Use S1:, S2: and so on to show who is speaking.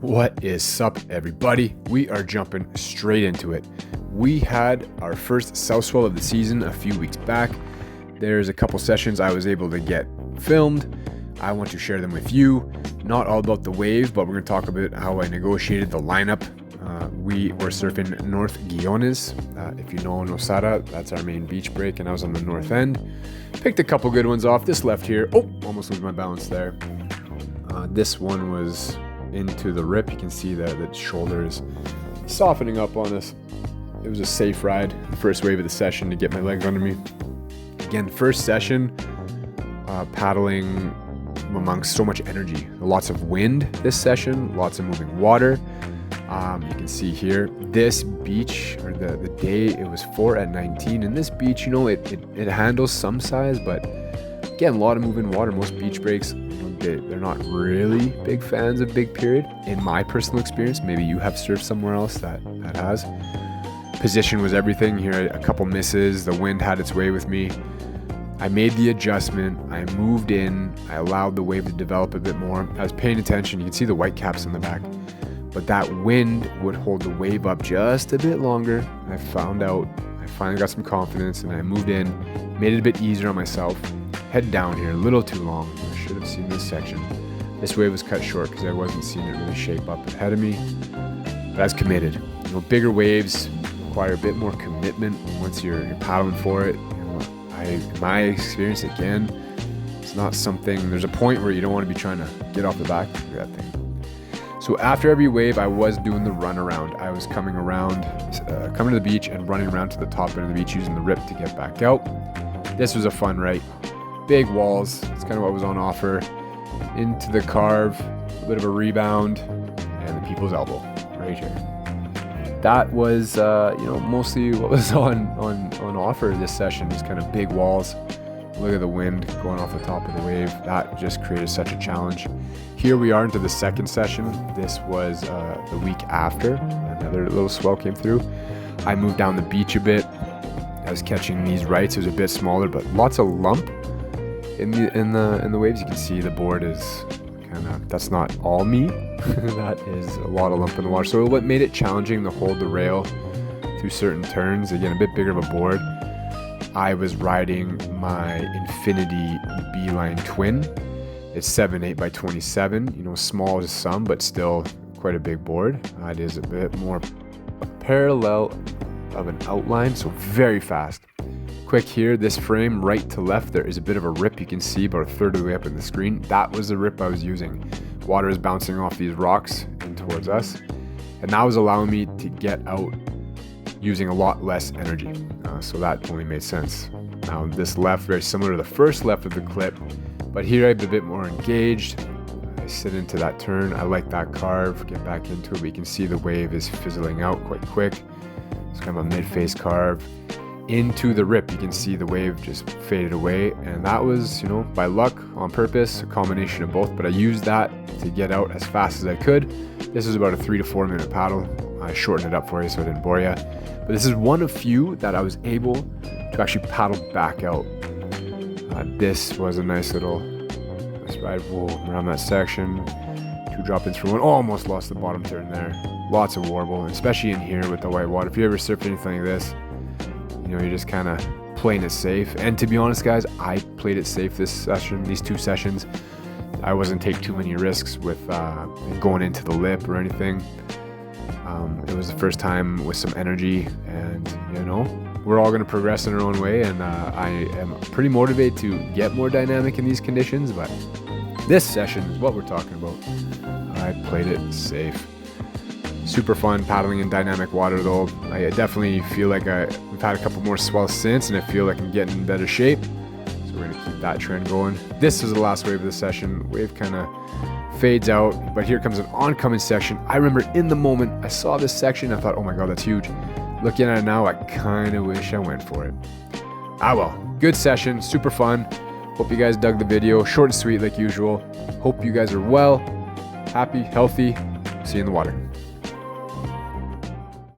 S1: What is SUP, everybody? We are jumping straight into it. We had our first South Swell of the season a few weeks back. There's a couple sessions I was able to get filmed. I want to share them with you. Not all about the wave, but we're going to talk about how I negotiated the lineup. We were surfing North Guiones. If you know Nosara, that's our main beach break, and I was on the north end. Picked a couple good ones off. This left here, almost lose my balance there. This one was into the rip. You can see that the shoulder is softening up on us. It was a safe ride, the first wave of the session, to get my legs under me. Again, first session, paddling amongst so much energy. Lots of wind this session, lots of moving water. You can see here, this beach, or the day, it was 4 at 19, and this beach, you know, it handles some size, but again, a lot of moving water. Most beach breaks, they're not really big fans of big period, in my personal experience. Maybe you have surfed somewhere else that has. Position was everything. Here, a couple misses, the wind had its way with me. I made the adjustment, I moved in, I allowed the wave to develop a bit more. I was paying attention, you can see the white caps in the back, but that wind would hold the wave up just a bit longer. I found out, I finally got some confidence, and I moved in, made it a bit easier on myself. Head down here, a little too long. I should have seen this section. This wave was cut short because I wasn't seeing it really shape up ahead of me, but I was committed. You know, bigger waves require a bit more commitment once you're paddling for it. In my experience, again, it's not something, there's a point where you don't want to be trying to get off the back of that thing. So after every wave, I was doing the run around. I was coming around, coming to the beach and running around to the top end of the beach using the rip to get back out. This was a fun right. Big walls, it's kind of what was on offer. Into the carve, a bit of a rebound, and the people's elbow right here. That was, mostly what was on offer this session. Just kind of big walls. Look at the wind going off the top of the wave. That just created such a challenge. Here we are into the second session. This was the week after. Another little swell came through. I moved down the beach a bit. I was catching these rights. It was a bit smaller, but lots of lump in the waves. You can see the board is that's not all me. That is a lot of lump in the water. So what made it challenging to hold the rail through certain turns, again, a bit bigger of a board. I was riding my Infinity Beeline Twin. It's 7.8 by 27, you know, small as some, but still quite a big board. It is a bit more parallel of an outline, so very fast. Quick here, this frame right to left, there is a bit of a rip. You can see about a third of the way up in the screen. That was the rip I was using. Water is bouncing off these rocks and towards us, and that was allowing me to get out using a lot less energy. So that only made sense. Now this left, very similar to the first left of the clip, but here I'm a bit more engaged. I sit into that turn. I like that carve, get back into it, but you can see the wave is fizzling out quite quick. It's kind of a mid-face carve. Into the rip, you can see the wave just faded away, and that was, by luck, on purpose, a combination of both, but I used that to get out as fast as I could. This was about a 3 to 4 minute paddle. I shortened it up for you so I didn't bore you, but this is one of few that I was able to actually paddle back out. This was a nice little ride around that section. 2 drop-ins for one. Almost lost the bottom turn there. Lots of warble, especially in here with the white water. If you ever surfed anything like this, you're just kind of playing it safe. And to be honest, guys, I played it safe this session, these 2 sessions. I wasn't taking too many risks with going into the lip or anything. It was the first time with some energy, and we're all going to progress in our own way, and I am pretty motivated to get more dynamic in these conditions, but this session is what we're talking about. I played it safe. Super fun paddling in dynamic water though. I definitely feel like we've had a couple more swells since, and I feel like I'm getting in better shape. So we're gonna keep that trend going. This is the last wave of the session. Wave kind of fades out, but here comes an oncoming section. I remember in the moment I saw this section, I thought, oh my God, that's huge. Looking at it now, I kind of wish I went for it. Well, good session, super fun. Hope you guys dug the video. Short and sweet like usual. Hope you guys are well, happy, healthy. See you in the water.